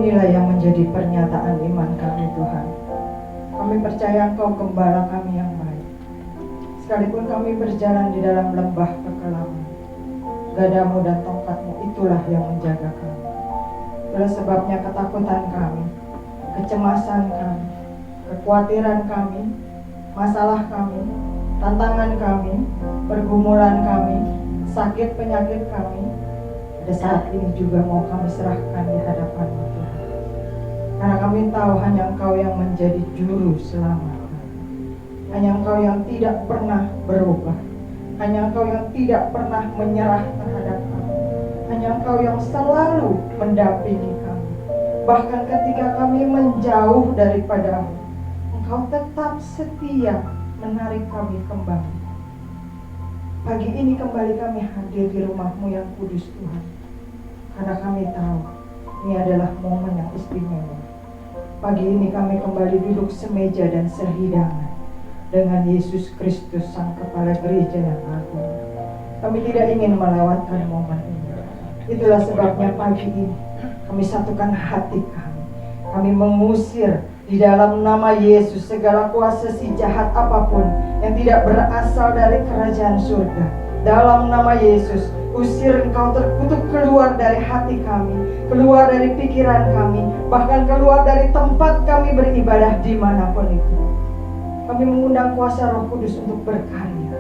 inilah yang menjadi pernyataan iman kami Tuhan. Kami percaya Engkau gembala kami yang baik. Sekalipun kami berjalan di dalam lembah kekelaman, gadamu dan tongkatmu itulah yang menjaga kami. Itulah sebabnya ketakutan kami, kecemasan kami, kekhawatiran kami, masalah kami, tantangan kami, pergumulan kami, sakit penyakit kami, pada saat ini juga mau kami serahkan di hadapan-Mu Tuhan. Karena kami tahu hanya Engkau yang menjadi juru selamat. Hanya Engkau yang tidak pernah berubah. Hanya Engkau yang tidak pernah menyerah terhadap kami. Hanya Engkau yang selalu mendampingi kami. Bahkan ketika kami menjauh daripada-Mu, Engkau tetap setia menarik kami kembali. Pagi ini kembali kami hadir di rumah-Mu yang kudus Tuhan. Karena kami tahu ini adalah momen yang istimewa. Pagi ini kami kembali duduk semeja dan sehidangan dengan Yesus Kristus Sang Kepala Gereja yang agung. Kami tidak ingin melewatkan momen ini. Itulah sebabnya pagi ini kami satukan hati kami. Kami mengusir di dalam nama Yesus segala kuasa si jahat apapun yang tidak berasal dari kerajaan surga. Dalam nama Yesus, usir engkau terkutuk keluar dari hati kami, keluar dari pikiran kami, bahkan keluar dari tempat kami beribadah dimanapun itu. Kami mengundang kuasa Roh Kudus untuk berkarya.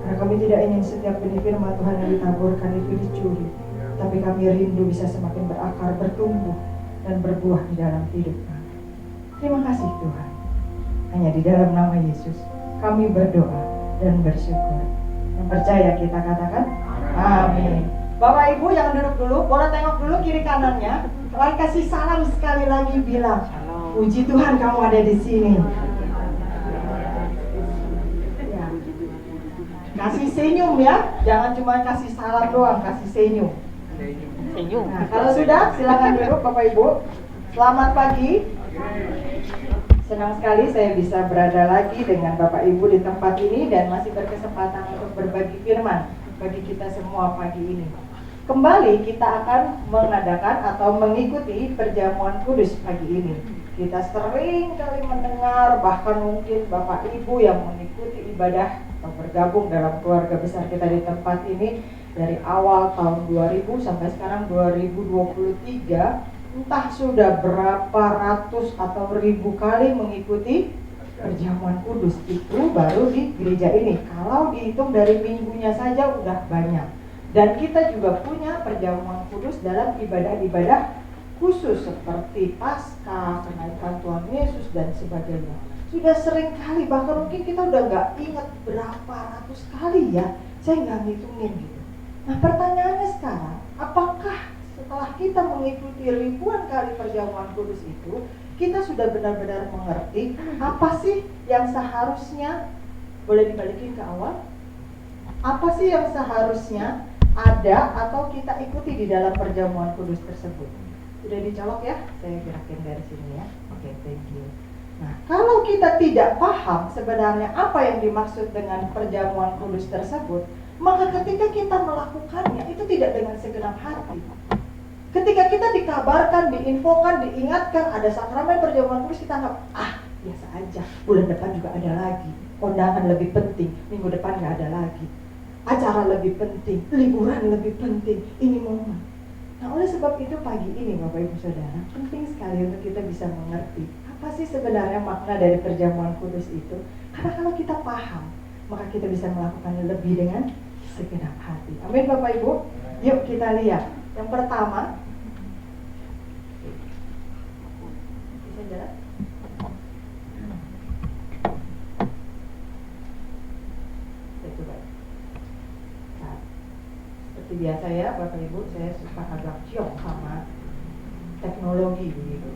Karena kami tidak ingin setiap benih firman Tuhan yang ditaburkan itu dicuri, tapi kami rindu bisa semakin berakar, bertumbuh, dan berbuah di dalam hidup kami. Terima kasih Tuhan. Hanya di dalam nama Yesus kami berdoa dan bersyukur. Yang percaya kita katakan amin. Bapak Ibu yang duduk dulu, boleh tengok dulu kiri kanannya. Mari kasih salam sekali lagi, bilang puji Tuhan kamu ada di sini. Ya. Kasih senyum ya, jangan cuma kasih salam doang, kasih senyum. Nah, kalau sudah silakan duduk Bapak Ibu. Selamat pagi. Senang sekali saya bisa berada lagi dengan Bapak Ibu di tempat ini dan masih berkesempatan untuk berbagi firman bagi kita semua pagi ini. Kembali kita akan mengadakan atau mengikuti perjamuan kudus pagi ini. Kita sering kali mendengar, bahkan mungkin Bapak Ibu yang mengikuti ibadah atau bergabung dalam keluarga besar kita di tempat ini dari awal tahun 2000 sampai sekarang 2023, entah sudah berapa ratus atau ribu kali mengikuti perjamuan kudus itu baru di gereja ini. Kalau dihitung dari minggunya saja udah banyak. Dan kita juga punya perjamuan kudus dalam ibadah-ibadah khusus seperti Paskah, kenaikan Tuhan Yesus dan sebagainya. Sudah sering kali, bahkan mungkin kita udah gak ingat berapa ratus kali ya. Saya gak ngitungin gitu. Nah pertanyaannya sekarang, apakah setelah kita mengikuti ribuan kali perjamuan kudus itu, kita sudah benar-benar mengerti apa sih yang seharusnya, boleh dibalikin ke awal, apa sih yang seharusnya ada atau kita ikuti di dalam perjamuan kudus tersebut. Sudah dicolok ya? Saya gerakin dari sini ya. Oke, thank you. Nah, kalau kita tidak paham sebenarnya apa yang dimaksud dengan perjamuan kudus tersebut, maka ketika kita melakukannya itu tidak dengan segenap hati. Ketika kita dikabarkan, diinfokan, diingatkan ada sakramen perjamuan kudus, kita anggap, biasa aja, bulan depan juga ada lagi, kondangan lebih penting, minggu depan gak ada lagi, acara lebih penting, liburan lebih penting, ini momen. Nah oleh sebab itu pagi ini Bapak Ibu Saudara, penting sekali untuk kita bisa mengerti apa sih sebenarnya makna dari perjamuan kudus itu. Karena kalau kita paham, maka kita bisa melakukannya lebih dengan segenap hati. Amin Bapak Ibu. Yuk kita lihat. Yang pertama, bisa jalan? Itu baik. Nah, seperti biasa ya Bapak Ibu, saya suka agak ciong sama teknologi begitu.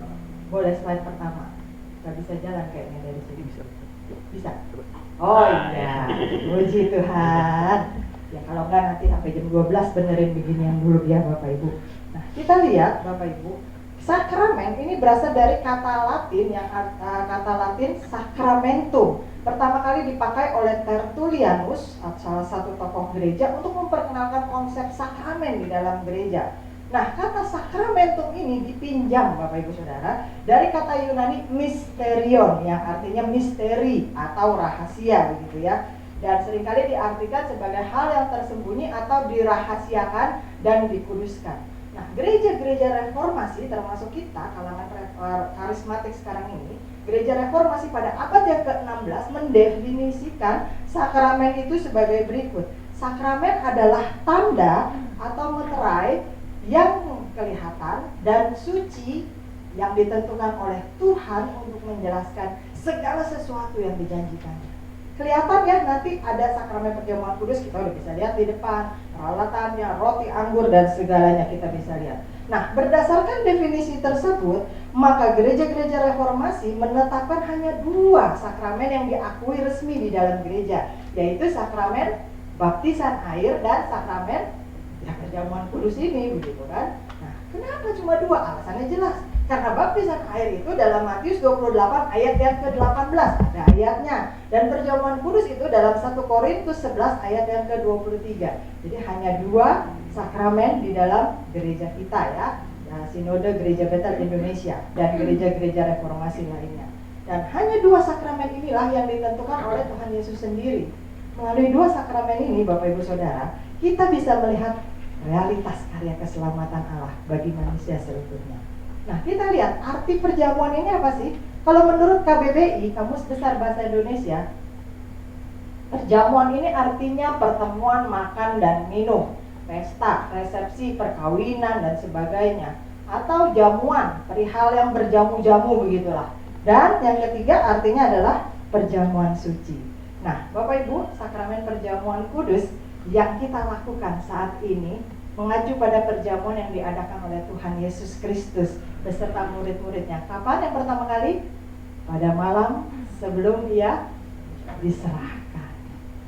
Boleh slide pertama. Gak bisa jalan kayaknya dari sini. Bisa? Oh iya, puji Tuhan. Ya kalau enggak nanti sampai jam 12 benerin beginian dulu ya Bapak Ibu. Nah kita lihat Bapak Ibu, sakramen ini berasal dari kata Latin yang kata Latin sacramentum. Pertama kali dipakai oleh Tertullianus, salah satu tokoh gereja, untuk memperkenalkan konsep sakramen di dalam gereja. Nah, kata sakramentum ini dipinjam Bapak Ibu Saudara dari kata Yunani mysterion yang artinya misteri atau rahasia begitu ya. Dan seringkali diartikan sebagai hal yang tersembunyi atau dirahasiakan dan dikuduskan. Nah, gereja-gereja reformasi termasuk kita kalangan karismatik sekarang ini, gereja reformasi pada abad yang ke-16 mendefinisikan sakramen itu sebagai berikut. Sakramen adalah tanda atau meterai yang kelihatan dan suci yang ditentukan oleh Tuhan untuk menjelaskan segala sesuatu yang dijanjikannya. Kelihatan ya, nanti ada sakramen perjamuan kudus, kita udah bisa lihat di depan, peralatannya, roti, anggur, dan segalanya kita bisa lihat. Nah, berdasarkan definisi tersebut, maka gereja-gereja reformasi menetapkan hanya 2 sakramen yang diakui resmi di dalam gereja, yaitu sakramen baptisan air dan sakramen ya perjamuan kudus ini begitu kan. Nah, kenapa cuma 2? Alasannya jelas. Karena baptisan air itu dalam Matius 28 ayat yang ke-18 ada ayatnya, dan perjamuan kudus itu dalam 1 Korintus 11 ayat yang ke-23. Jadi hanya 2 sakramen di dalam gereja kita ya. Sinode Gereja Betel Indonesia dan gereja-gereja reformasi lainnya. Dan hanya 2 sakramen inilah yang ditentukan oleh Tuhan Yesus sendiri. Melalui 2 sakramen ini Bapak Ibu Saudara, kita bisa melihat realitas karya keselamatan Allah bagi manusia seutuhnya. Nah, kita lihat arti perjamuan ini apa sih? Kalau menurut KBBI, Kamus Besar Bahasa Indonesia, perjamuan ini artinya pertemuan makan dan minum, pesta, resepsi, perkawinan, dan sebagainya. Atau jamuan, perihal yang berjamu-jamu begitulah. Dan yang ketiga artinya adalah perjamuan suci. Nah, Bapak Ibu, sakramen perjamuan kudus yang kita lakukan saat ini mengacu pada perjamuan yang diadakan oleh Tuhan Yesus Kristus beserta murid-muridnya. Kapan yang pertama kali? Pada malam sebelum Ia diserahkan.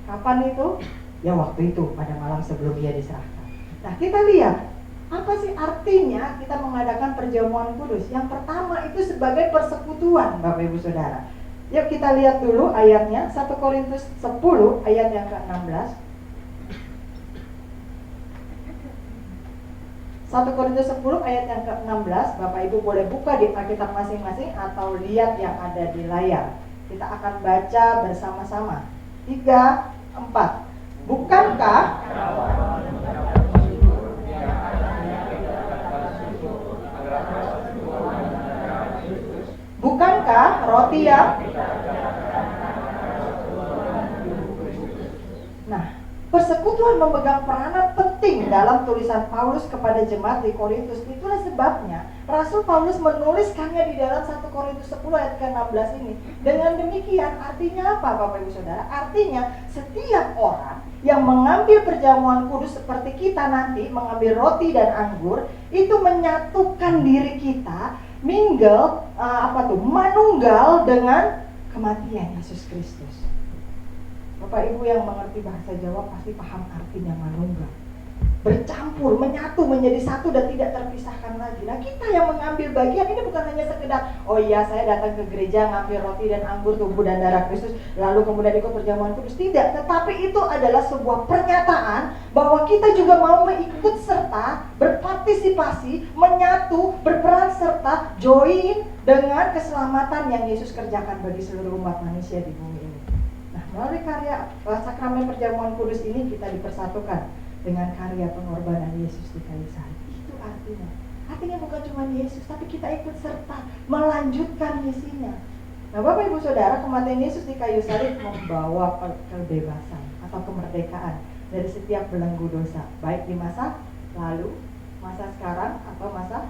Kapan itu? Ya waktu itu, pada malam sebelum Ia diserahkan. Nah, kita lihat apa sih artinya kita mengadakan perjamuan kudus? Yang pertama itu sebagai persekutuan Bapak Ibu Saudara. Yuk kita lihat dulu ayatnya, 1 Korintus 10 ayat yang ke-16. 1 Korintus 10 ayat yang ke-16, Bapak Ibu boleh buka di Alkitab masing-masing atau lihat yang ada di layar. Kita akan baca bersama-sama. 3, 4. Bukankah roti yang persekutuan memegang peranan penting dalam tulisan Paulus kepada jemaat di Korintus. Itulah sebabnya Rasul Paulus menuliskannya di dalam 1 Korintus 10 ayat ke-16 ini. Dengan demikian artinya apa Bapak Ibu Saudara? Artinya setiap orang yang mengambil perjamuan kudus seperti kita nanti mengambil roti dan anggur, itu menyatukan diri kita, manunggal dengan kematian Yesus Kristus. Bapak Ibu yang mengerti bahasa Jawa pasti paham artinya manunggal. Bercampur, menyatu, menjadi satu dan tidak terpisahkan lagi. Nah, kita yang mengambil bagian ini bukan hanya sekedar, oh iya saya datang ke gereja ngambil roti dan anggur tubuh dan darah Kristus, lalu kemudian ikut perjamuan kudus. Tidak, tetapi itu adalah sebuah pernyataan bahwa kita juga mau mengikut serta, berpartisipasi, menyatu, berperan serta, join dengan keselamatan yang Yesus kerjakan bagi seluruh umat manusia di bumi ini. Nah, melalui karya sakramen perjamuan kudus ini kita dipersatukan dengan karya pengorbanan Yesus di kayu salib. Itu artinya. Artinya bukan cuma Yesus, tapi kita ikut serta melanjutkan misinya. Nah, Bapak Ibu Saudara, kematian Yesus di kayu salib membawa kebebasan atau kemerdekaan dari setiap belenggu dosa, baik di masa lalu, masa sekarang, atau masa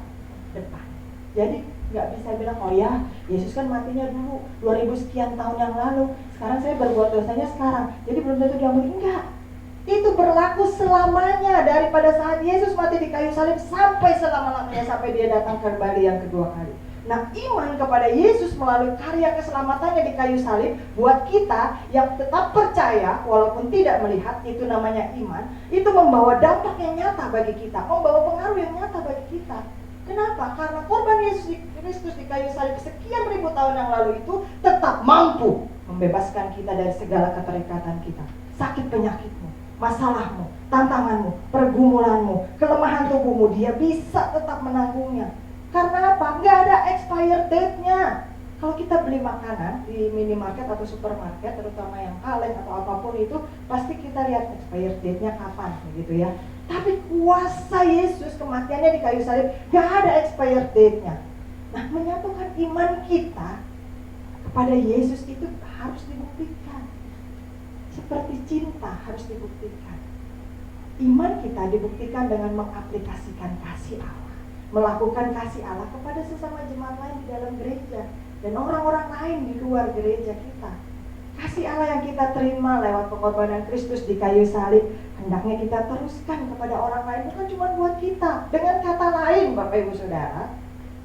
depan. Jadi nggak bisa bilang, oh ya Yesus kan matinya dulu 2000 sekian tahun yang lalu, sekarang saya berbuat dosanya sekarang, jadi belum tentu diampuni. Enggak. Itu berlaku selamanya, daripada saat Yesus mati di kayu salib sampai selama-lamanya, sampai dia datang kembali yang kedua kali. Nah, iman kepada Yesus melalui karya keselamatannya di kayu salib, buat kita yang tetap percaya walaupun tidak melihat, itu namanya iman. Itu membawa dampak yang nyata bagi kita, membawa pengaruh yang nyata bagi kita. Kenapa? Karena korban Yesus Kristus di kayu salib sekian ribu tahun yang lalu itu tetap mampu membebaskan kita dari segala keterikatan kita. Sakit penyakitmu, masalahmu, tantanganmu, pergumulanmu, kelemahan tubuhmu, dia bisa tetap menanggungnya. Karena apa? Nggak ada expired date-nya. Kalau kita beli makanan di minimarket atau supermarket, terutama yang kaleng atau apapun itu, pasti kita lihat expired date-nya kapan, begitu ya. Tapi kuasa Yesus, kematiannya di kayu salib, nggak ada expired date-nya. Nah, menyatukan iman kita kepada Yesus itu harus dibuktikan. Seperti cinta harus dibuktikan. Iman kita dibuktikan dengan mengaplikasikan kasih Allah, melakukan kasih Allah kepada sesama jemaat lain di dalam gereja dan orang-orang lain di luar gereja kita. Kasih Allah yang kita terima lewat pengorbanan Kristus di kayu salib, hendaknya kita teruskan kepada orang lain, bukan cuma buat kita. Dengan kata lain, Bapak Ibu Saudara,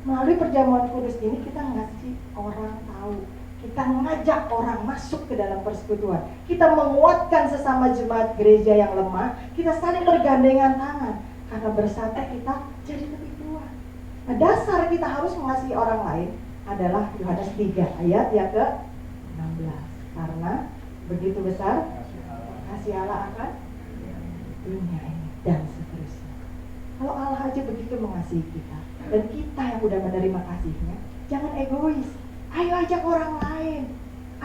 melalui perjamuan kudus ini kita ngasih orang tahu, kita mengajak orang masuk ke dalam persekutuan, kita menguatkan sesama jemaat gereja yang lemah, kita saling bergandengan tangan, karena bersatu kita jadi lebih kuat. Nah, dasar kita harus mengasihi orang lain adalah Yohanes 3 ayat yang ke-16. Karena begitu besar kasih Allah akan dunia ini dan seterusnya. Kalau Allah aja begitu mengasihi kita, dan kita yang udah menerima kasihnya, jangan egois. Ayo ajak orang lain,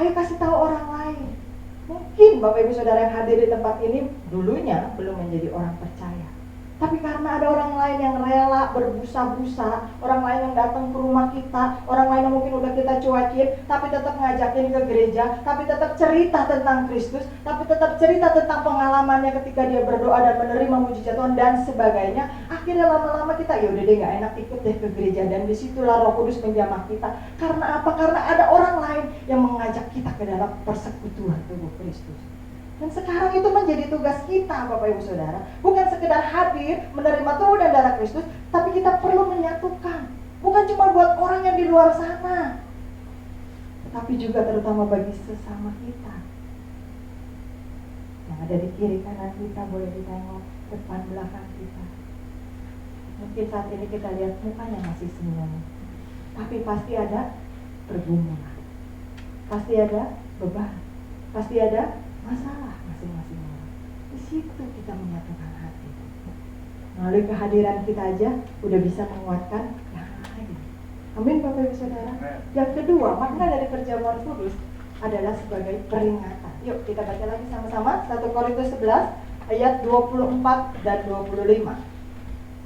ayo kasih tahu orang lain. Mungkin Bapak Ibu Saudara yang hadir di tempat ini dulunya belum menjadi orang percaya, tapi karena ada orang lain yang rela berbusa-busa, orang lain yang datang ke rumah kita, orang lain yang mungkin udah kita cuekin, tapi tetap ngajakin ke gereja, tapi tetap cerita tentang Kristus, tapi tetap cerita tentang pengalamannya ketika dia berdoa dan menerima mujizat Tuhan dan sebagainya. Akhirnya lama-lama kita, ya udah deh nggak enak ikut deh ke gereja, dan disitulah Roh Kudus menjamah kita. Karena apa? Karena ada orang lain yang mengajak kita ke dalam persekutuan tubuh Kristus. Dan sekarang itu menjadi tugas kita, Bapak Ibu Saudara, bukan sekedar hadir menerima tubuh dan darah Kristus, tapi kita perlu menyatukan, bukan cuma buat orang yang di luar sana, tapi juga terutama bagi sesama kita yang ada di kiri kanan kita. Boleh ditengok depan belakang kita. Mungkin saat ini kita lihat mukanya masih senyum, tapi pasti ada pergumulan, pasti ada beban, pasti ada masalah masing-masing orang. Di situ kita menyatukan hati. Melalui kehadiran kita aja udah bisa menguatkan yang lain. Amin, Bapak Ibu Saudara. Yang kedua, makna dari perjamuan kudus adalah sebagai peringatan. Yuk kita baca lagi sama-sama 1 Korintus 11 ayat 24 dan 25.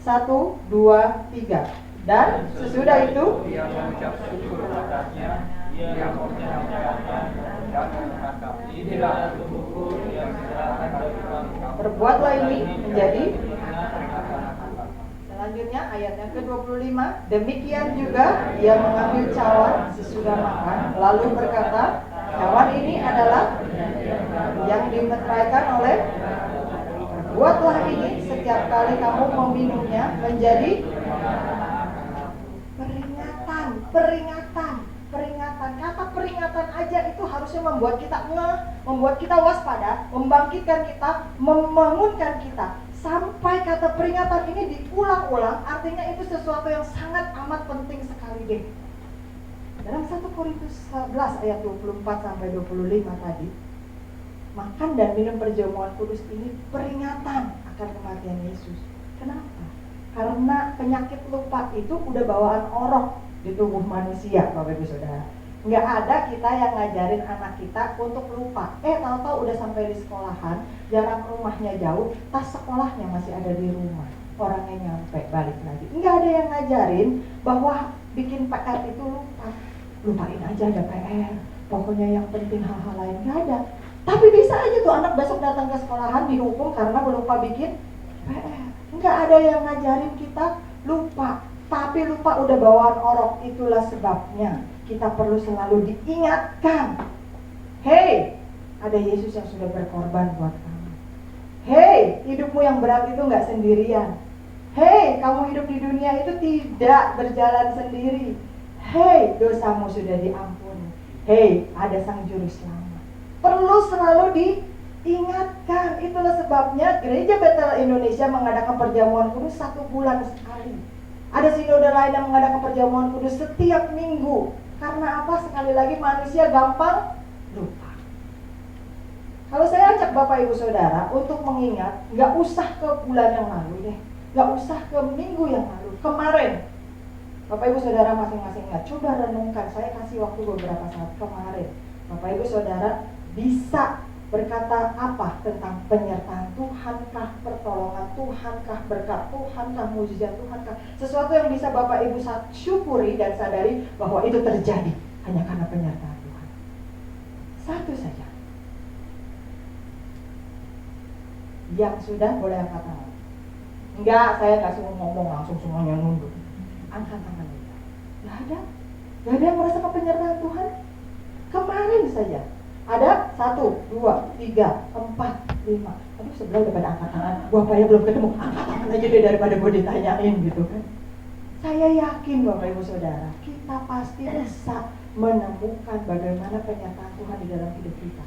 1, 2, 3. Dan sesudah itu dia mengucap syukur atasnya, dia mengucapkan dan mengatakan, inilah tubuhku yang diserahkan bagi kamu. Berbuatlah ini menjadi. Selanjutnya ayat yang ke-25. Demikian juga dia mengambil cawan sesudah makan, lalu berkata, cawan ini adalah yang dimeteraikan oleh. Buatlah ini setiap kali kamu meminumnya menjadi peringatan. Kata peringatan aja itu harusnya membuat kita membuat kita waspada, membangkitkan kita, membangunkan kita. Sampai kata peringatan ini diulang-ulang, artinya itu sesuatu yang sangat amat penting sekali deh. Dalam 1 Korintus 11 ayat 24 sampai 25 tadi, makan dan minum perjamuan kudus ini peringatan akan kematian Yesus. Kenapa? Karena penyakit lupa itu udah bawaan orok di tubuh manusia, Bapak Ibu Saudara. Nggak ada kita yang ngajarin anak kita untuk lupa. Tahu-tahu udah sampai di sekolahan, jarak rumahnya jauh, tas sekolahnya masih ada di rumah, orangnya nyampe balik lagi. Nggak ada yang ngajarin bahwa bikin PR itu lupa. Lupain aja ada PR, pokoknya yang penting hal-hal lain nggak ada. Tapi bisa aja tuh anak besok datang ke sekolahan dihukum karena lupa bikin PR. Nggak ada yang ngajarin kita lupa. Tapi lupa udah bawaan orok. Itulah sebabnya kita perlu selalu diingatkan. Hei, ada Yesus yang sudah berkorban buat kamu. Hei, hidupmu yang berat itu nggak sendirian. Hei, kamu hidup di dunia itu tidak berjalan sendiri. Hei, dosamu sudah diampuni. Hei, ada Sang Juru Selamat. Perlu selalu diingatkan. Itulah sebabnya Gereja Betel Indonesia mengadakan perjamuan kudus 1 bulan sekali. Ada sinode lain yang mengadakan perjamuan kudus setiap minggu. Karena apa? Sekali lagi manusia gampang lupa. Kalau saya ajak Bapak Ibu Saudara untuk mengingat, nggak usah ke bulan yang lalu deh, nggak usah ke minggu yang lalu, kemarin. Bapak Ibu Saudara masing-masing ingat, coba renungkan, saya kasih waktu beberapa saat kemarin. Bapak Ibu Saudara bisa berkata apa tentang penyertaan Tuhankah, pertolongan Tuhankah, berkat Tuhankah, mujizat Tuhankah, sesuatu yang bisa Bapak Ibu syukuri dan sadari bahwa itu terjadi hanya karena penyertaan Tuhan. Satu saja. Yang sudah boleh angkat tangan. Enggak, saya nggak suruh ngomong langsung semuanya nunduk. Angkat tangan aja. Nggak ada yang merasakan penyertaan Tuhan. Kemarin saja ada 1, 2, 3, 4, 5. Aduh, sebelah udah pada angkat tangan. Bapaknya belum ketemu, angkat tangan aja deh daripada gue ditanyain gitu kan. Saya yakin Bapak Ibu Saudara, kita pasti bisa menemukan bagaimana penyertaan Tuhan di dalam hidup kita.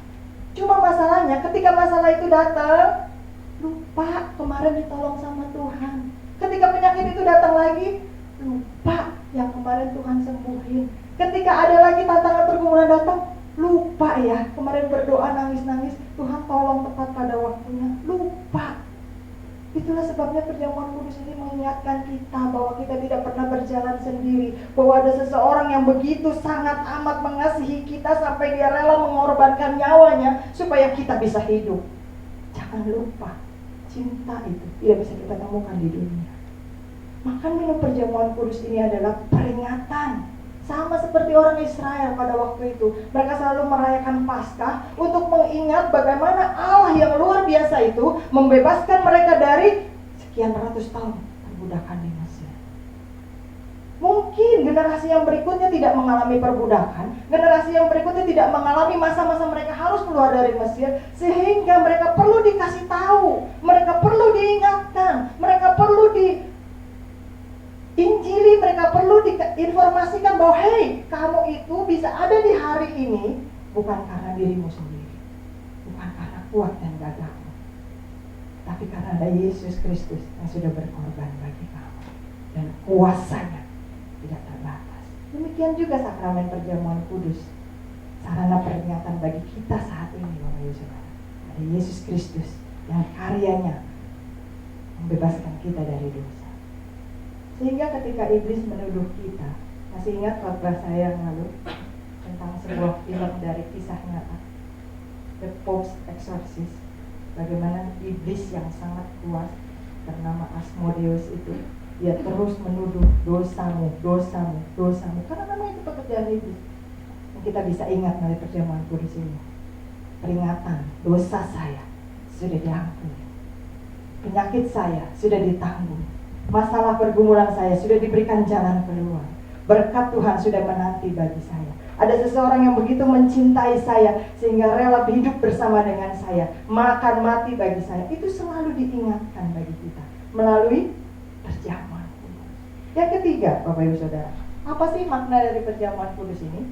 Cuma masalahnya ketika masalah itu datang, lupa kemarin ditolong sama Tuhan. Ketika penyakit itu datang lagi, lupa yang kemarin Tuhan sembuhin. Ketika ada lagi tantangan pergumulan datang, lupa ya kemarin berdoa nangis-nangis, Tuhan tolong tepat pada waktunya. Lupa. Itulah sebabnya perjamuan kudus ini mengingatkan kita bahwa kita tidak pernah berjalan sendiri, bahwa ada seseorang yang begitu sangat amat mengasihi kita sampai dia rela mengorbankan nyawanya supaya kita bisa hidup. Jangan lupa, cinta itu tidak bisa kita temukan di dunia. Makan minum perjamuan kudus ini adalah peringatan. Sama seperti orang Israel pada waktu itu, mereka selalu merayakan Paskah untuk mengingat bagaimana Allah yang luar biasa itu membebaskan mereka dari sekian ratus tahun perbudakan di Mesir. Mungkin generasi yang berikutnya tidak mengalami perbudakan, generasi yang berikutnya tidak mengalami masa-masa mereka harus keluar dari Mesir, sehingga mereka perlu dikasih tahu, mereka perlu diingatkan, mereka perlu Injili, mereka perlu diinformasikan bahwa hei, kamu itu bisa ada di hari ini bukan karena dirimu sendiri, bukan karena kuat dan gagahmu, tapi karena ada Yesus Kristus yang sudah berkorban bagi kamu dan kuasanya tidak terbatas. Demikian juga sakramen perjamuan kudus, sarana peringatan bagi kita saat ini, Bapak Ibu Saudara. Ada Yesus Kristus yang karyanya membebaskan kita dari dosa. Sehingga ketika iblis menuduh kita, masih ingat khotbah saya yang lalu tentang sebuah film dari kisah nyata, The Pope's Exorcist, bagaimana iblis yang sangat kuat bernama Asmodeus itu, dia terus menuduh dosamu, karena memang itu pekerjaan iblis. Dan kita bisa ingat dari perjamuan kudus ini, peringatan, dosa saya sudah diampuni, penyakit saya sudah ditanggung, masalah pergumulan saya sudah diberikan jalan keluar, berkat Tuhan sudah menanti bagi saya. Ada seseorang yang begitu mencintai saya sehingga rela hidup bersama dengan saya, makan mati bagi saya. Itu selalu diingatkan bagi kita melalui perjamuan kudus. Yang ketiga, Bapak Ibu Saudara, apa sih makna dari perjamuan kudus ini?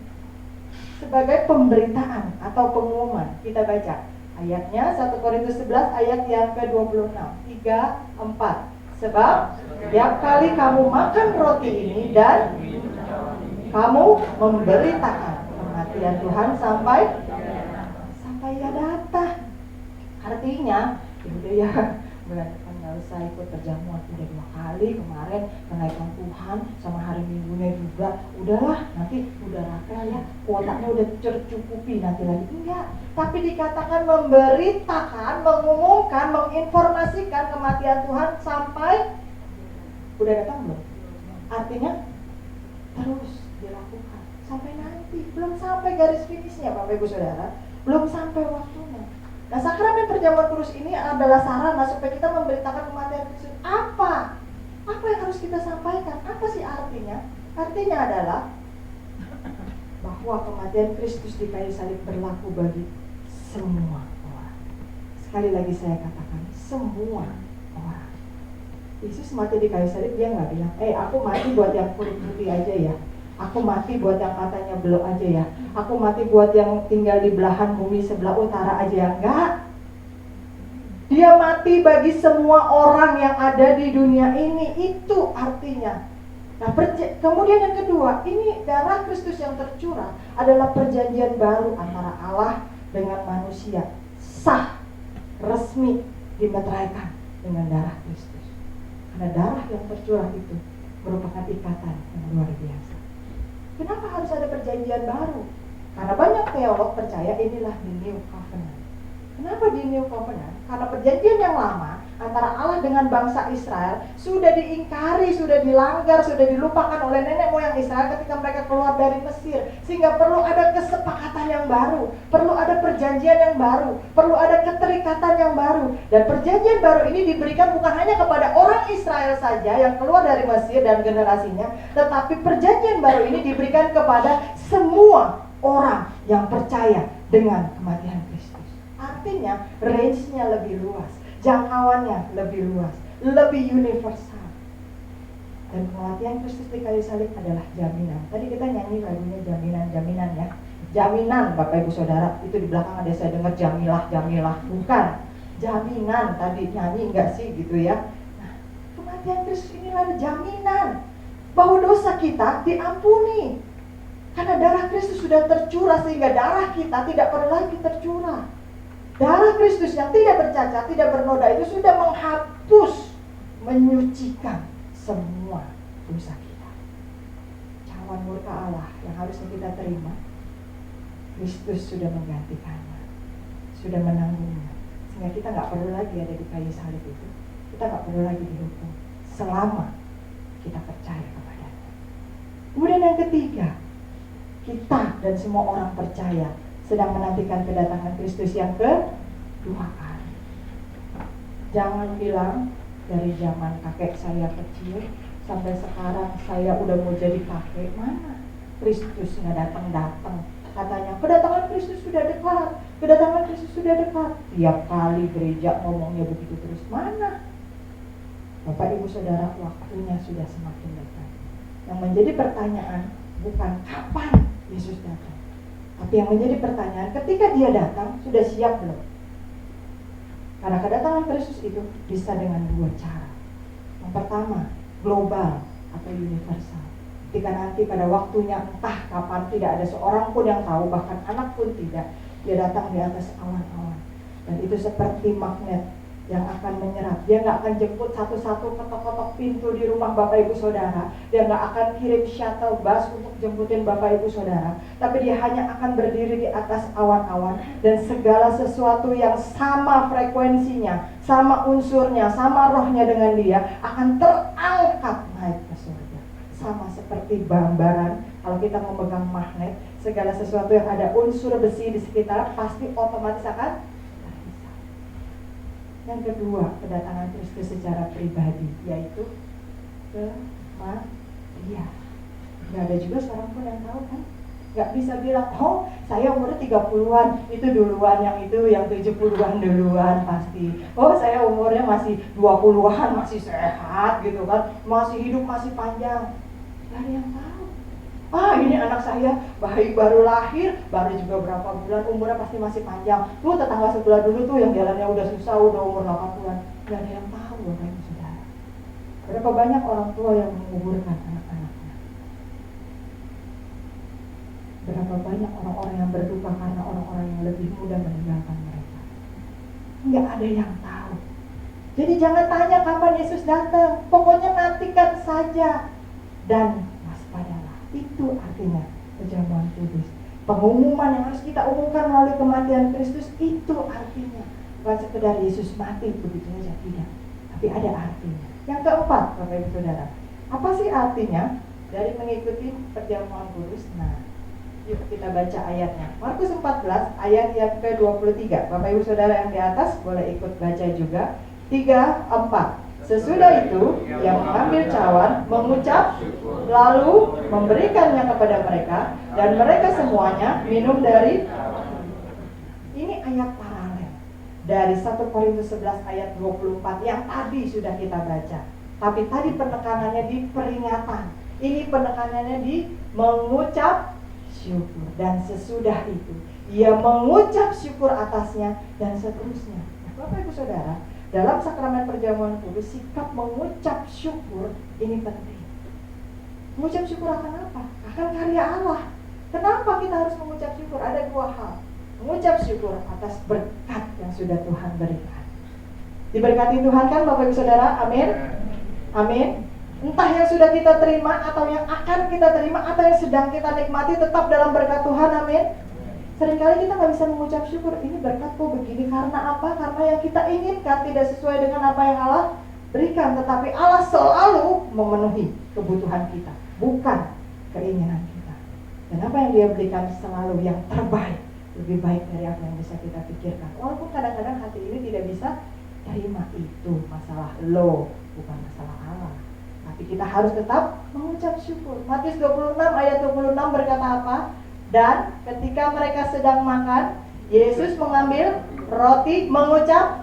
Sebagai pemberitaan atau pengumuman. Kita baca ayatnya 1 Korintus 11 ayat yang ke-26, 3, 4. Sebab setiap kali kamu makan roti ini dan kamu memberitakan kematian Tuhan sampai ia datang. Artinya, ya berarti kan nggak usah ikut perjamuan udah 2 kali kemarin, kenaikan Tuhan sama hari Minggunya juga. Udahlah, nanti udah rata ya, kuotanya udah tercukupi, nanti lagi enggak. Tapi dikatakan memberitakan, mengumumkan, menginformasikan kematian Tuhan sampai udah datang belum? Artinya terus dilakukan sampai nanti, belum sampai garis finishnya Bapak Ibu Saudara, belum sampai waktunya. Nah, sakramen perjamuan kudus ini adalah sarana supaya kita memberitakan kematian Kristus. Apa yang harus kita sampaikan? Apa sih artinya? Artinya adalah bahwa kematian Kristus di kayu salib berlaku bagi semua orang. Sekali lagi saya katakan, semua orang. Yesus mati di kayu salib, dia nggak bilang, aku mati buat yang kulit putih aja ya, aku mati buat yang matanya belok aja ya, aku mati buat yang tinggal di belahan bumi sebelah utara aja ya. Enggak. Dia mati bagi semua orang yang ada di dunia ini. Itu artinya. Nah, kemudian yang kedua, ini darah Kristus yang tercurah adalah perjanjian baru antara Allah dengan manusia. sah, resmi dimeteraikan dengan darah Kristus. Karena darah yang tercurah itu merupakan ikatan yang luar biasa. Kenapa harus ada perjanjian baru? Karena banyak teolog percaya inilah the new covenant. Kenapa di new covenant? Karena perjanjian yang lama antara Allah dengan bangsa Israel sudah diingkari, sudah dilanggar, sudah dilupakan oleh nenek moyang Israel ketika mereka keluar dari Mesir. Sehingga perlu ada kesepakatan yang baru, perlu ada perjanjian yang baru, perlu ada keterikatan yang baru. Dan perjanjian baru ini diberikan bukan hanya kepada orang Israel saja yang keluar dari Mesir dan generasinya, tetapi perjanjian baru ini diberikan kepada semua orang yang percaya dengan kematian Kristus. Artinya range-nya lebih luas, jangkauannya lebih luas, lebih universal. Dan kematian Kristus di kayu salib adalah jaminan. Tadi kita nyanyi lagunya jaminan-jaminan ya. Jaminan Bapak Ibu Saudara, itu di belakang ada saya dengar jamilah. Bukan, jaminan tadi nyanyi enggak sih gitu ya. Nah, kematian Kristus inilah jaminan bahwa dosa kita diampuni. Karena darah Kristus sudah tercurah sehingga darah kita tidak perlu lagi tercurah. Darah Kristus yang tidak bercacat, tidak bernoda itu sudah menghapus, menyucikan semua dosa kita. Cawan murka Allah yang harusnya kita terima, Kristus sudah menggantikannya, sudah menanggungnya. Sehingga kita gak perlu lagi ada di kayu salib itu. Kita gak perlu lagi dihukum selama kita percaya kepadanya. Kemudian yang ketiga, kita dan semua orang percaya sedang menantikan kedatangan Kristus yang kedua kali. Jangan bilang dari zaman kakek saya kecil sampai sekarang saya udah mau jadi kakek, mana Kristus nggak datang. Katanya kedatangan Kristus sudah dekat, kedatangan Kristus sudah dekat. Tiap kali gereja ngomongnya begitu terus, mana? Bapak Ibu Saudara, waktunya sudah semakin dekat. Yang menjadi pertanyaan bukan kapan Yesus datang, tapi yang menjadi pertanyaan, ketika dia datang, sudah siap belum? Karena kedatangan Kristus itu bisa dengan dua cara. Yang pertama, global atau universal. Ketika nanti pada waktunya entah kapan, tidak ada seorang pun yang tahu, bahkan anak pun tidak, dia datang di atas awan-awan. Dan itu seperti magnet yang akan menyerap. Dia gak akan jemput satu-satu ketok-ketok pintu di rumah Bapak Ibu Saudara. Dia gak akan kirim shuttle bus untuk jemputin Bapak Ibu Saudara. Tapi dia hanya akan berdiri di atas awan-awan. Dan segala sesuatu yang sama frekuensinya, sama unsurnya, sama rohnya dengan dia, akan terangkat naik ke surga. Sama seperti gambaran, kalau kita memegang magnet, segala sesuatu yang ada unsur besi di sekitar pasti otomatis akan. Yang kedua, kedatangan Kristus secara pribadi, yaitu kematian. Gak ada juga seorang pun yang tahu kan. Gak bisa bilang, oh saya umurnya 30-an, itu duluan, yang itu yang 70-an duluan pasti. Oh saya umurnya masih 20-an, masih sehat gitu kan, masih hidup, masih panjang. Gak ada yang tahu. Ini anak saya bayi baru lahir, baru juga berapa bulan, umurnya pasti masih panjang. Tuh tetangga sebelah dulu tuh yang jalannya udah susah, udah umur 80-an. Gak ada yang tahu Bapak Ibu Saudara. Berapa banyak orang tua yang menguburkan anak-anaknya. Berapa banyak orang-orang yang berduka karena orang-orang yang lebih muda meninggalkan mereka. Gak ada yang tahu. Jadi jangan tanya kapan Yesus datang, pokoknya nantikan saja. Dan waspadalah. Itu artinya perjamuan kudus. Pengumuman yang harus kita umumkan melalui kematian Kristus, itu artinya bukan sekedar Yesus mati begitu saja, tidak, tapi ada artinya. Yang keempat, Bapak Ibu Saudara, apa sih artinya dari mengikuti perjamuan kudus? Nah, yuk kita baca ayatnya. Markus 14 ayat yang ke-23. Bapak Ibu Saudara yang di atas boleh ikut baca juga. 3, 4. Sesudah itu, ia mengambil cawan, mengucap, lalu memberikannya kepada mereka, dan mereka semuanya minum dari. Ini ayat paralel dari 1 Korintus 11 ayat 24 yang tadi sudah kita baca. Tapi tadi penekanannya di peringatan, ini penekanannya di mengucap syukur. Dan sesudah itu, ia mengucap syukur atasnya, dan seterusnya. Nah, Bapak Ibu Saudara, dalam sakramen perjamuan kudus, sikap mengucap syukur ini penting. Mengucap syukur akan apa? Akan karya Allah. Kenapa kita harus mengucap syukur? Ada dua hal. mengucap syukur atas berkat yang sudah Tuhan berikan. Diberkati Tuhan kan Bapak Ibu Saudara? Amin. Amin. Entah yang sudah kita terima atau yang akan kita terima atau yang sedang kita nikmati, tetap dalam berkat Tuhan. Amin. Seringkali kita nggak bisa mengucap syukur, ini berkat kok begini, karena apa? Karena yang kita inginkan tidak sesuai dengan apa yang Allah berikan. Tetapi Allah selalu memenuhi kebutuhan kita, bukan keinginan kita. Dan apa yang Dia berikan selalu yang terbaik, lebih baik dari apa yang bisa kita pikirkan. Walaupun kadang-kadang hati ini tidak bisa terima, itu masalah lo, bukan masalah Allah. Tapi kita harus tetap mengucap syukur. Matius 26 ayat 26 berkata apa? Dan ketika mereka sedang makan, Yesus mengambil roti, mengucap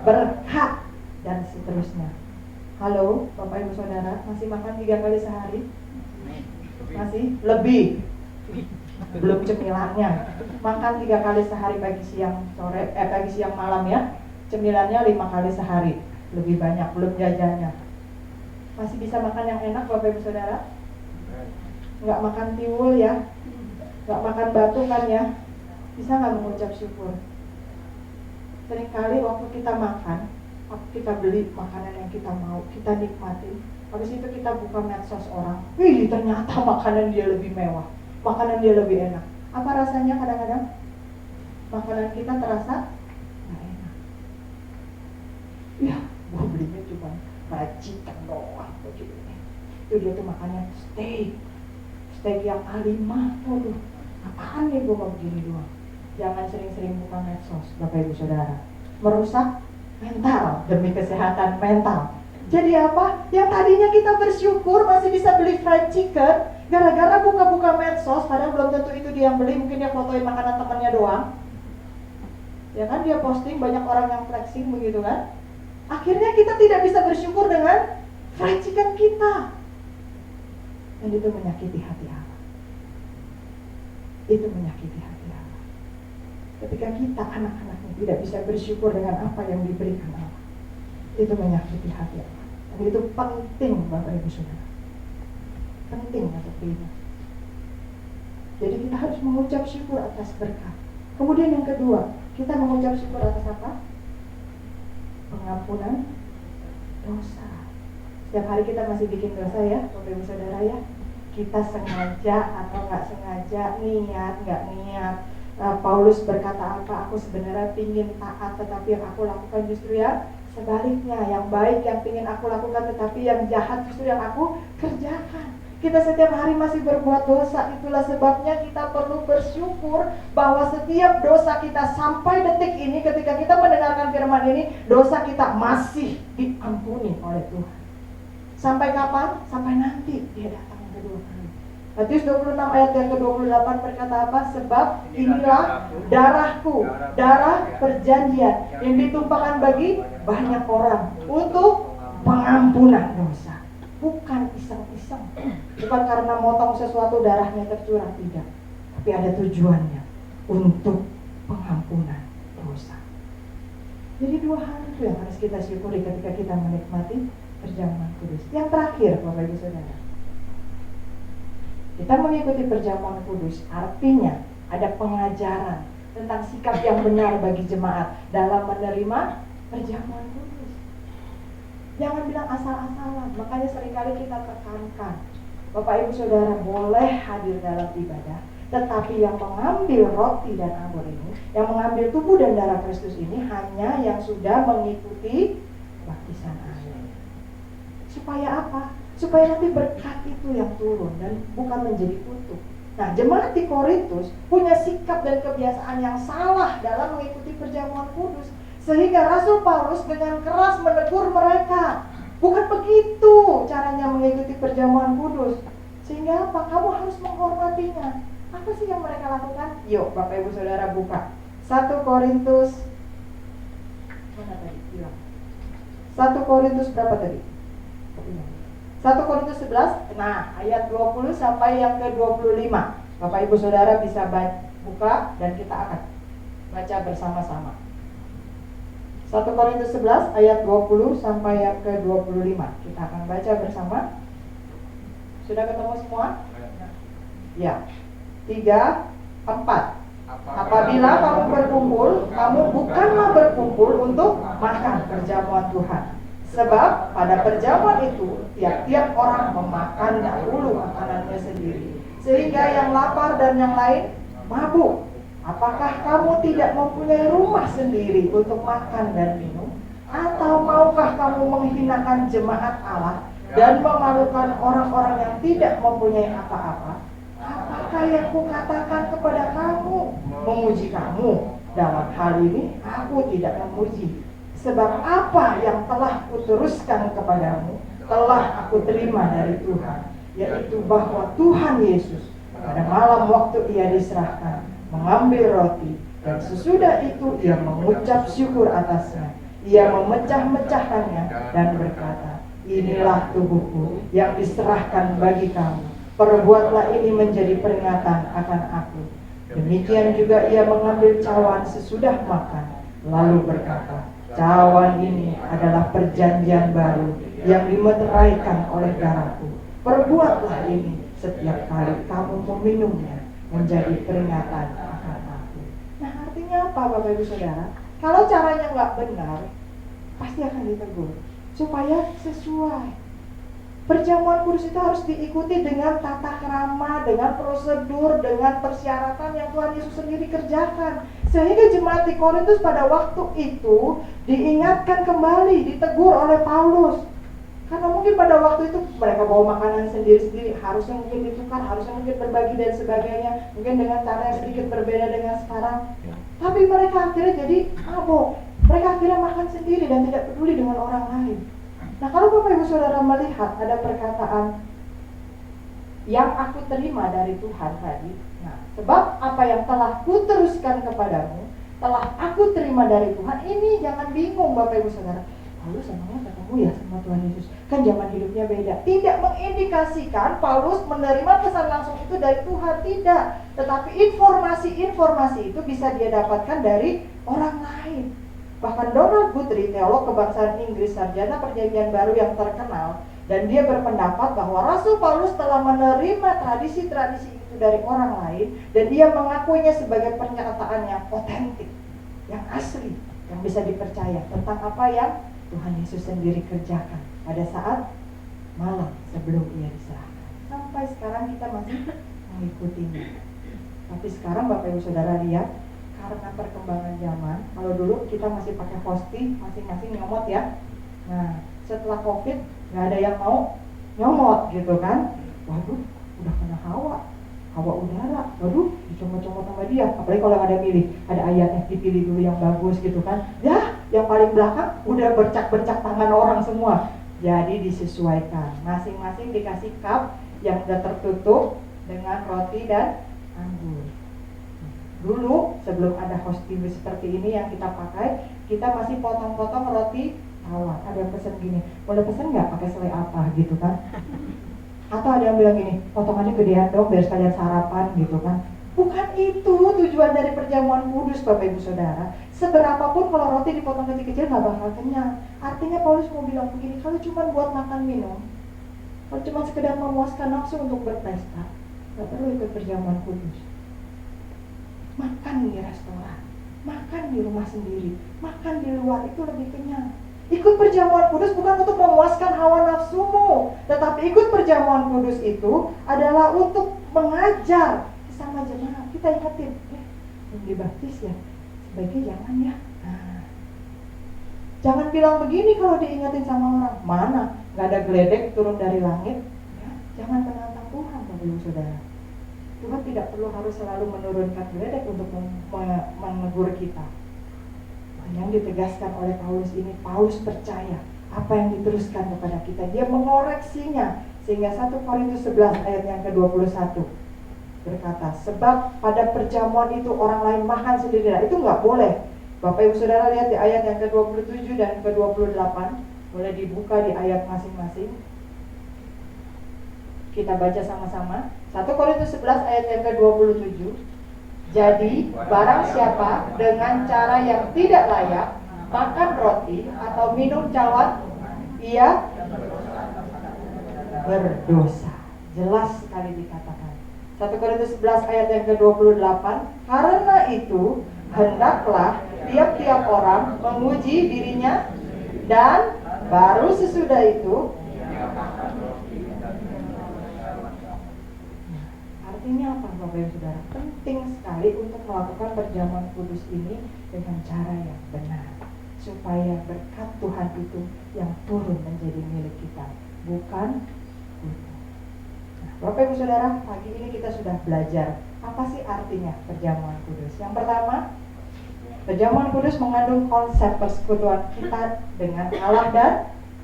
berkat, dan seterusnya. Halo Bapak Ibu Saudara, masih makan 3 kali sehari? Masih? Lebih? Belum cemilannya. Makan 3 kali sehari, pagi siang sore, pagi siang malam ya. Cemilannya 5 kali sehari, lebih banyak, belum jajannya. Masih bisa makan yang enak Bapak Ibu Saudara? Nggak makan tiwul ya, nggak makan batu kan ya? Bisa nggak mengucap syukur? Seringkali waktu kita makan, waktu kita beli makanan yang kita mau, kita nikmati, habis itu kita buka medsos orang, wih ternyata makanan dia lebih mewah, makanan dia lebih enak. Apa rasanya kadang-kadang? Makanan kita terasa nggak enak. Ya, gua belinya cuma racikan doang begini. Itu dia tuh makannya steak yang A5. Waduh, apaan nih gua mau begini doang. Jangan sering-sering buka medsos Bapak Ibu Saudara, merusak mental demi kesehatan mental. Jadi apa? Yang tadinya kita bersyukur masih bisa beli fried chicken, gara-gara buka-buka medsos, padahal belum tentu itu dia yang beli, mungkin dia fotoin makanan temannya doang. Ya kan, dia posting, banyak orang yang flexing begitu kan. Akhirnya kita tidak bisa bersyukur dengan fried chicken kita. Dan itu menyakiti hati Allah. Itu menyakiti hati Allah. Ketika kita anak-anaknya tidak bisa bersyukur dengan apa yang diberikan Allah, itu menyakiti hati Allah. Dan itu penting Bapak Ibu Saudara. Penting untuk kita. Jadi kita harus mengucap syukur atas berkat. Kemudian yang kedua, kita mengucap syukur atas apa? Pengampunan dosa. Setiap hari kita masih bikin dosa ya, Bapak Ibu Saudara ya. Kita sengaja atau nggak sengaja, niat nggak niat. Paulus berkata apa? Aku sebenarnya pingin taat, tetapi yang aku lakukan justru yang sebaliknya. Yang baik yang pingin aku lakukan, tetapi yang jahat justru yang aku kerjakan. Kita setiap hari masih berbuat dosa. Itulah sebabnya kita perlu bersyukur bahwa setiap dosa kita sampai detik ini, ketika kita mendengarkan firman ini, dosa kita masih diampuni oleh Tuhan. Sampai kapan? Sampai nanti Dia datang kedua kali. Matius 26 ayat yang ke-28 berkata apa? Sebab inilah darahku, darah perjanjian yang ditumpahkan bagi banyak orang untuk pengampunan dosa. Bukan iseng-iseng, bukan karena motong sesuatu darahnya tercurah, tidak. Tapi ada tujuannya, untuk pengampunan dosa. Jadi 2 hal itu yang harus kita syukuri ketika kita menikmati perjamuan kudus. Yang terakhir Bapak Ibu Saudara, kita mengikuti perjamuan kudus artinya ada pengajaran tentang sikap yang benar bagi jemaat dalam menerima perjamuan kudus. Jangan bilang asal-asalan. Makanya seringkali kita tekankan, Bapak Ibu Saudara boleh hadir dalam ibadah, tetapi yang mengambil roti dan anggur ini, yang mengambil tubuh dan darah Kristus ini, hanya yang sudah mengikuti baptisan air. Supaya apa? Supaya nanti berkat itu yang turun dan bukan menjadi kutuk. Nah, jemaat di Korintus punya sikap dan kebiasaan yang salah dalam mengikuti perjamuan kudus, sehingga Rasul Paulus dengan keras menegur mereka. Bukan begitu caranya mengikuti perjamuan kudus. Sehingga apa? Kamu harus menghormatinya. Apa sih yang mereka lakukan? Yuk Bapak Ibu Saudara buka 1 Korintus, mana tadi? Bilang 1 Korintus berapa tadi? 1 Korintus 11, nah ayat 20 sampai yang ke-25. Bapak Ibu Saudara bisa buka dan kita akan baca bersama-sama. 1 Korintus 11 ayat 20 sampai yang ke-25. Kita akan baca bersama. Sudah ketemu semua? Ya. 3, 4. Apabila kamu berkumpul, kamu bukanlah berkumpul untuk makan perjamuan Tuhan. Sebab pada perjamuan itu tiap-tiap orang memakan dahulu makanannya sendiri, sehingga yang lapar dan yang lain mabuk. Apakah kamu tidak mempunyai rumah sendiri untuk makan dan minum? Atau maukah kamu menghinakan jemaat Allah dan memalukan orang-orang yang tidak mempunyai apa-apa? Apakah yang kukatakan kepada kamu memuji kamu? Dalam hal ini aku tidak memuji. Sebab apa yang telah kuteruskan kepadamu telah aku terima dari Tuhan, yaitu bahwa Tuhan Yesus pada malam waktu ia diserahkan mengambil roti, dan sesudah itu ia mengucap syukur atasnya. Ia memecah-mecahkannya dan berkata, inilah tubuhku yang diserahkan bagi kamu. Perbuatlah ini menjadi peringatan akan aku. Demikian juga ia mengambil cawan sesudah makan, lalu berkata, cawan ini adalah perjanjian baru yang dimeteraikan oleh darahku. Perbuatlah ini setiap kali kamu meminumnya menjadi peringatan akan aku. Nah, artinya apa Bapak Ibu Saudara? Kalau caranya nggak benar, pasti akan ditegur supaya sesuai. Perjamuan kudus itu harus diikuti dengan tata krama, dengan prosedur, dengan persyaratan yang Tuhan Yesus sendiri kerjakan. Sehingga jemaat di Korintus pada waktu itu diingatkan kembali, ditegur oleh Paulus. Karena mungkin pada waktu itu mereka bawa makanan sendiri-sendiri, harusnya mungkin ditukar, harusnya mungkin berbagi dan sebagainya, mungkin dengan cara yang sedikit berbeda dengan sekarang. Tapi mereka akhirnya jadi mabok. Mereka akhirnya makan sendiri dan tidak peduli dengan orang lain. Nah, kalau Bapak Ibu Saudara melihat ada perkataan yang aku terima dari Tuhan tadi, nah, sebab apa yang telah kuteruskan kepadamu telah aku terima dari Tuhan, ini jangan bingung Bapak Ibu Saudara. Paulus emangnya ketemu ya sama Tuhan Yesus? Kan zaman hidupnya beda. Tidak mengindikasikan Paulus menerima pesan langsung itu dari Tuhan, tidak. Tetapi informasi-informasi itu bisa dia dapatkan dari orang lain. Bahkan Donald Guthrie, teolog kebangsaan Inggris, sarjana perjanjian baru yang terkenal, dan dia berpendapat bahwa Rasul Paulus telah menerima tradisi-tradisi itu dari orang lain, dan dia mengakuinya sebagai pernyataan yang otentik, yang asli, yang bisa dipercaya tentang apa yang Tuhan Yesus sendiri kerjakan pada saat malam sebelum ia diserahkan. Sampai sekarang kita masih mengikutinya. Tapi sekarang Bapak Ibu Saudara lihat, karena perkembangan zaman, kalau dulu kita masih pakai hosti, masing-masing nyomot ya. Nah, setelah COVID nggak ada yang mau nyomot gitu kan. Waduh, udah kena hawa udara, waduh dicomot-comot sama dia. Apalagi kalau ada milih, ada ayatnya, dipilih dulu yang bagus gitu kan. Ya, yang paling belakang udah bercak-bercak tangan orang semua. Jadi disesuaikan, masing-masing dikasih cup yang udah tertutup dengan roti dan anggur. Dulu sebelum ada hosting seperti ini yang kita pakai, kita masih potong-potong roti tawar. Ada yang pesen gini, boleh pesen nggak pakai selai apa gitu kan? Atau ada yang bilang gini, potongannya gedean dong biar sekalian sarapan gitu kan? Bukan itu tujuan dari perjamuan kudus Bapak Ibu Saudara. Seberapapun kalau roti dipotong kecil-kecil nggak bakal kenyang. Artinya Paulus mau bilang begini, kalau cuma buat makan minum, kalau cuma sekedar memuaskan nafsu untuk berpesta, nggak perlu ikut perjamuan kudus. Makan di restoran, makan di rumah sendiri, makan di luar itu lebih kenyang. Ikut perjamuan kudus bukan untuk memuaskan hawa nafsumu, tetapi ikut perjamuan kudus itu adalah untuk mengajar sama jemaat. Kita ingetin, belum dibaptis ya, sebaiknya jangan ya. Nah, jangan bilang begini kalau diingetin sama orang, mana nggak ada geledek turun dari langit. Ya, jangan menantang Tuhan Bapak Ibu Saudara. Tuhan tidak perlu harus selalu menurunkan geledek untuk menegur kita. Yang ditegaskan oleh Paulus ini, Paulus percaya apa yang diteruskan kepada kita. Dia mengoreksinya sehingga 1 Korintus 11 ayat yang ke-21 berkata, sebab pada perjamuan itu orang lain makan sendiri. Nah, itu nggak boleh. Bapak Ibu Saudara lihat di ayat yang ke-27 dan ke-28, boleh dibuka di ayat masing-masing. Kita baca sama-sama. 1 Korintus 11 ayat yang ke-27. Jadi, barang siapa dengan cara yang tidak layak makan roti atau minum cawan, ia berdosa. Jelas sekali dikatakan. 1 Korintus 11 ayat yang ke-28. Karena itu hendaklah tiap-tiap orang menguji dirinya, dan baru sesudah itu artinya apa, Bapak Ibu Saudara? Penting sekali untuk melakukan perjamuan kudus ini dengan cara yang benar, supaya berkat Tuhan itu yang turun menjadi milik kita, bukan kita. Nah, Bapak Ibu Saudara, pagi ini kita sudah belajar apa sih artinya perjamuan kudus. Yang pertama, perjamuan kudus mengandung konsep persekutuan kita dengan Allah dan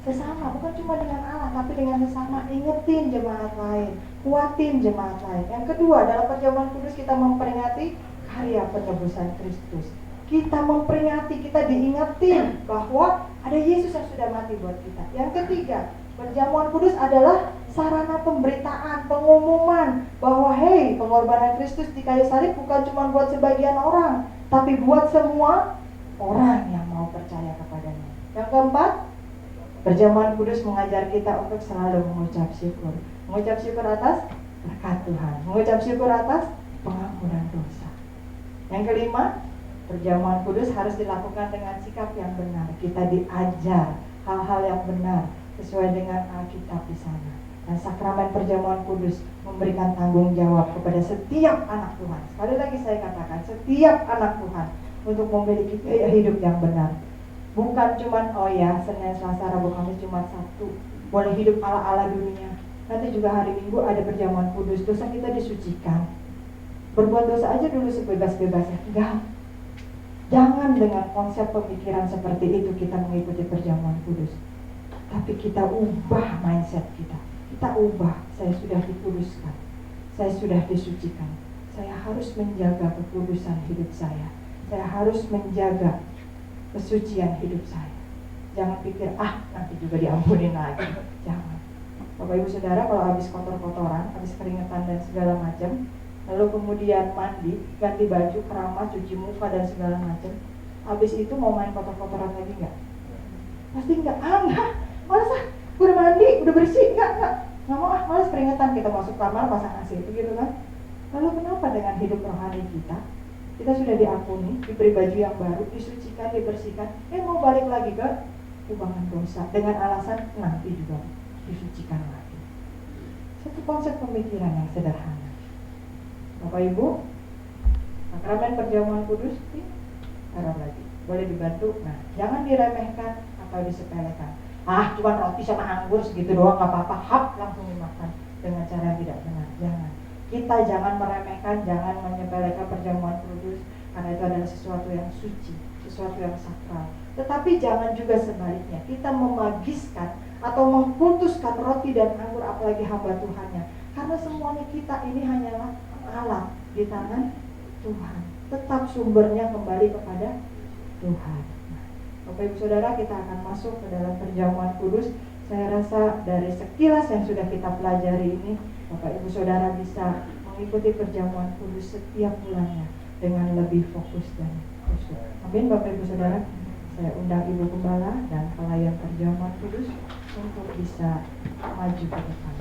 sesama. Bukan cuma dengan Allah, tapi dengan sesama. Ingetin jemaat lain, kuatin jemaat lain. Yang kedua, dalam perjamuan kudus kita memperingati karya penebusan Kristus. Kita memperingati, kita diingetin bahwa ada Yesus yang sudah mati buat kita. Yang ketiga, perjamuan kudus adalah sarana pemberitaan, pengumuman bahwa hey, pengorbanan Kristus di kayu salib bukan cuma buat sebagian orang, tapi buat semua orang yang mau percaya kepadanya. Yang keempat, perjamuan kudus mengajar kita untuk selalu mengucap syukur. Mengucap syukur atas berkat Tuhan, mengucap syukur atas pengampunan dosa. Yang kelima, perjamuan kudus harus dilakukan dengan sikap yang benar. Kita diajar hal-hal yang benar sesuai dengan Alkitab di sana. Dan sakramen perjamuan kudus memberikan tanggung jawab kepada setiap anak Tuhan. Sekali lagi saya katakan, setiap anak Tuhan untuk memiliki gaya hidup yang benar. Bukan cuman, oh ya, Senin, Selasa, Rabu, Kamis, Jumat, Sabtu boleh hidup ala-ala dunia. Nanti juga hari Minggu ada perjamuan kudus, dosa kita disucikan. Berbuat dosa aja dulu sebebas-bebasnya. Enggak. Jangan dengan konsep pemikiran seperti itu kita mengikuti perjamuan kudus. Tapi kita ubah mindset kita. Kita ubah, saya sudah dikuduskan, saya sudah disucikan, saya harus menjaga kekudusan hidup saya harus menjaga kesucian hidup saya. Jangan pikir, nanti juga diampunin lagi. Jangan. Bapak Ibu Saudara, kalau habis kotor-kotoran, habis keringetan dan segala macam, lalu kemudian mandi, ganti baju, keramas, cuci muka dan segala macam, habis itu mau main kotor-kotoran lagi nggak? Pasti nggak. Enggak, malas udah mandi, udah bersih, enggak mau, malas keringetan, kita masuk kamar pasang AC itu gitu kan. Lalu kenapa dengan hidup rohani kita sudah diampuni, diberi baju yang baru, disucikan, dibersihkan, mau balik lagi ke kubangan dosa dengan alasan nanti juga disucikan lagi. Satu konsep pemikiran yang sederhana. Bapak Ibu, sakramen perjamuan kudus harap lagi boleh dibantu. Nah, jangan diremehkan atau disepelekan. Cuma roti sama anggur segitu doang nggak apa-apa, langsung dimakan dengan cara yang tidak benar. Jangan. Kita jangan meremehkan, jangan menyepelekan perjamuan kudus, karena itu adalah sesuatu yang suci, sesuatu yang sakral. Tetapi jangan juga sebaliknya, kita memagiskan atau mengkultuskan roti dan anggur, apalagi hamba Tuhannya. Karena semuanya kita ini hanyalah alat di tangan Tuhan. Tetap sumbernya kembali kepada Tuhan. Bapak Ibu Saudara, kita akan masuk ke dalam perjamuan kudus. Saya rasa dari sekilas yang sudah kita pelajari ini, Bapak Ibu Saudara bisa mengikuti perjamuan kudus setiap bulannya dengan lebih fokus dan khusyuk. Amin. Bapak Ibu Saudara, saya undang Ibu Gembala dan pelayan perjamuan kudus untuk bisa maju ke depan.